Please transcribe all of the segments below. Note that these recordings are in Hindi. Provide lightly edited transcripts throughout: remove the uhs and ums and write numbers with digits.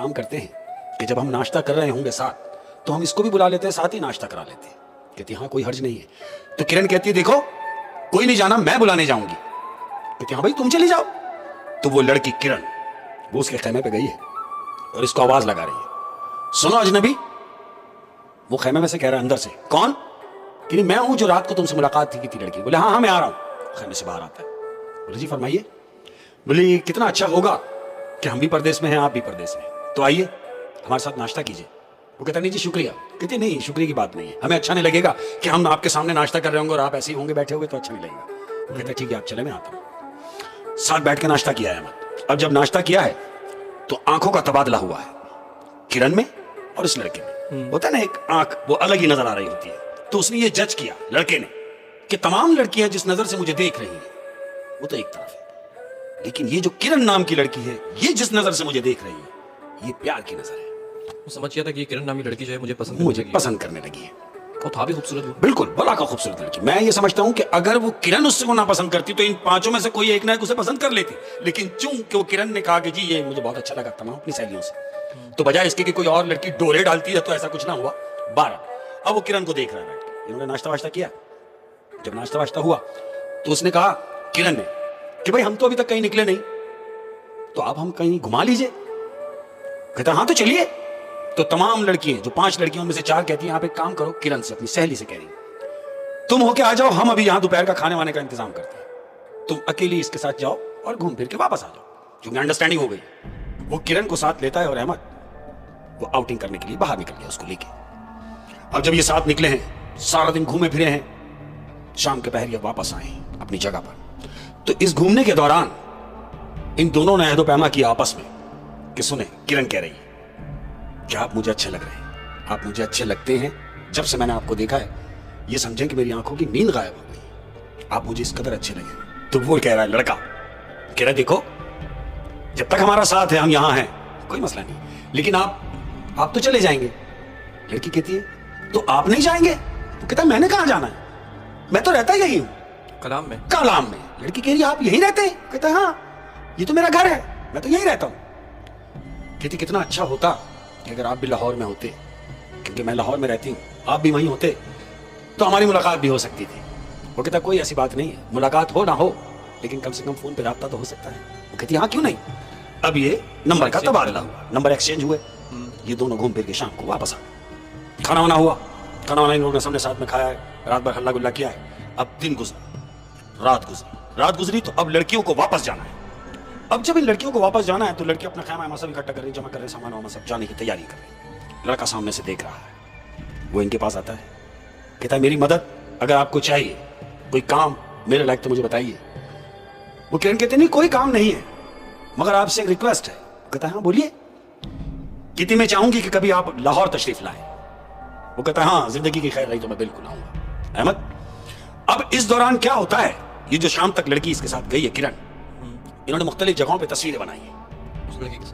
काम करते हैं कि जब हम नाश्ता कर रहे होंगे साथ तो हम इसको भी बुला लेते हैं, साथ ही नाश्ता करा लेते हैं। कहती हाँ कोई हर्ज नहीं है। तो किरण कहती है देखो कोई नहीं जाना, मैं बुलाने जाऊंगी। कहती हाँ भाई तुम चली जाओ। तो वो लड़की किरण वो उसके खेमे पे गई है और इसको आवाज लगा रही है, सुनो अजनबी। वो खेमे में से कह रहा है अंदर से, कौन? कि मैं हूं जो रात को तुमसे मुलाकात की थी लड़की। बोले हाँ हाँ मैं आ रहा हूं। खेमे से बाहर आता है, बोले जी फरमाइए। बोले कितना अच्छा होगा कि हम भी परदेश में हैं आप भी परदेश में, तो आइए हमारे साथ नाश्ता कीजिए। वो कहता नहीं जी शुक्रिया। कहती नहीं शुक्रिया की बात नहीं है, हमें अच्छा नहीं लगेगा कि हम आपके सामने नाश्ता कर रहे होंगे और आप ऐसे ही होंगे बैठे होंगे तो अच्छा नहीं लगेगा। वो कहता ठीक है आप चले मैं आता हूँ। साथ बैठ के नाश्ता किया है अहमद। अब जब नाश्ता किया है तो आंखों का तबादला हुआ है किरण में और इस लड़के में। होता है ना एक आंख वो अलग ही नजर आ रही होती है। तो उसने ये जज किया लड़के ने कि तमाम लड़कियां जिस नजर से मुझे देख रही हैं वो तो एक तरफ है, लेकिन ये जो किरण नाम की लड़की है ये जिस नजर से मुझे देख रही है ये प्यार की नजर है। वो समझ गया था कि ये किरण नामी लड़की जो है मुझे पसंद करने लगी है। वो था भी खूबसूरत वो। बिल्कुल बड़ा का खूबसूरत लड़की। मैं ये समझता हूं कि अगर वो किरण उससे को ना पसंद करती तो इन पांचों में से कोई एक ना एक उसे पसंद कर लेती, लेकिन चूंकि वो किरण ने कहा कि जी ये मुझे बहुत अच्छा लगा तमाम अपनी सहेलियों से, तो बजाय इसके कि कोई और लड़की डोरे डालती है तो ऐसा कुछ ना हुआ। 12 अब वो किरण को देख रहा है बैठ के। इन्होंने नाश्ता वाश्ता किया। जब नाश्ता वाश्ता हुआ तो उसने कहा किरण ने कि भाई हम तो अभी तक कहीं निकले नहीं, तो आप हम कहीं घुमा लीजिए। कहता हाँ तो चलिए। तो तमाम लड़कियां जो 5 लड़कियों में से 4 कहती हैं आप एक काम करो, किरण से अपनी सहेली से कह रही तुम होके आ जाओ, हम अभी यहां दोपहर का खाने वाने का इंतजाम करते हैं, तुम अकेली इसके साथ जाओ और घूम फिर के वापस आ जाओ। क्योंकि अंडरस्टैंडिंग हो गई। वो किरण को साथ लेता है और अहमद वो आउटिंग करने के लिए बाहर निकल गया उसको लेके। अब जब ये साथ निकले हैं सारा दिन घूमे फिरे हैं, शाम के पहर ये वापस आए अपनी जगह पर। तो इस घूमने के दौरान इन दोनों ने अहदो पैमा किया आपस में कि सुने किरण कह रही है कि आप मुझे अच्छे लग रहे हैं, आप मुझे अच्छे लगते हैं। जब से मैंने आपको देखा है ये समझें कि मेरी आंखों की नींद गायब हो गई, आप मुझे इस कदर अच्छे लगे। तो वो कह रहा है लड़का कह रहा है देखो जब तक हमारा साथ है हम यहां हैं कोई मसला नहीं, लेकिन आप तो चले जाएंगे। लड़की कहती है तो आप नहीं जाएंगे? तो कहता है मैंने कहां जाना है, मैं तो रहता यही हूं कलाम में। कलाम में। लड़की कह रही है आप यहीं रहते हैं? कहता है हाँ ये तो मेरा घर है, मैं तो यहीं रहता हूं। कहती कितना अच्छा होता कि अगर आप भी लाहौर में होते, क्योंकि मैं लाहौर में रहती हूँ, आप भी वहीं होते तो हमारी मुलाकात भी हो सकती थी। वो कहता कोई ऐसी बात नहीं है, मुलाकात हो ना हो लेकिन कम से कम फोन पे राब्ता तो हो सकता है। वो कहती हाँ क्यों नहीं। अब ये नंबर का तबादला हुआ, नंबर एक्सचेंज हुए। ये दोनों घूम फिर के शाम को वापस आ गए। खाना वाना हुआ, खाना वाना इन लोगों ने सबने साथ में खाया है, रात भर हल्ला गुल्ला किया है। अब दिन गुजरा, रात गुजरी तो अब लड़कियों को वापस जाना है। अब जब इन लड़कियों को वापस जाना है तो लड़की अपना खैमा सब इकट्ठा कर रही, जमा कर रही, सामान वामान सब जाने की तैयारी कर रही। लड़का सामने से देख रहा है। वो इनके पास आता है, कहता है मेरी मदद अगर आपको चाहिए, कोई काम मेरे लायक तो मुझे बताइए। वो किरण कहते नहीं कोई काम नहीं है मगर आपसे एक रिक्वेस्ट है। कहता है हाँ बोलिए। कितनी मैं चाहूंगी कि कभी आप लाहौर तशरीफ लाएं। वो कहता है हाँ जिंदगी की खैर रही तो मैं बिल्कुल आऊंगा। अहमद अब इस दौरान क्या होता है, ये जो शाम तक लड़की इसके साथ गई है किरण, इन्होंने मुख्तलिफ जगहों पे तस्वीरें बनाई है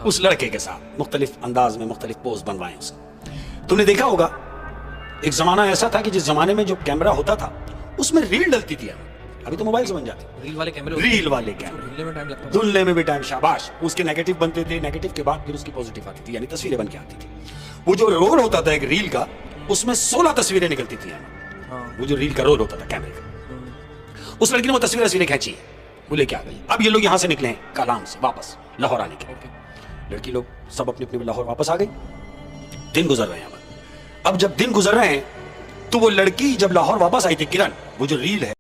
उस लड़के के साथ, मुख्तलिफ अंदाज में मुख्तलिफ पोज बनवाए उसके। तुमने देखा होगा एक जमाना ऐसा था कि जिस जमाने में जो कैमरा होता था उसमें रील डलती थी। अभी तो मोबाइल से बन जाती, रील वाले कैमरे धुलने में भी टाइम, शाबाश। उसके नेगेटिव बनते थे, नेगेटिव के बाद फिर उसकी पॉजिटिव आती थी, यानी तस्वीरें बन के आती थी। वो जो रोल होता था एक रील का उसमें 16 तस्वीरें निकलती थी। वो जो रील का रोल होता था कैमरे का, उस लड़की ने वो तस्वीरें खींची, वो लेके आ गई। अब ये लोग यहाँ से निकले हैं कलाम से वापस लाहौर आने के लिए। लड़की लोग सब अपने अपने लाहौर वापस आ गई। दिन गुजर रहे हैं। अब जब दिन गुजर रहे हैं तो वो लड़की जब लाहौर वापस आई थी किरण, वो जो रील है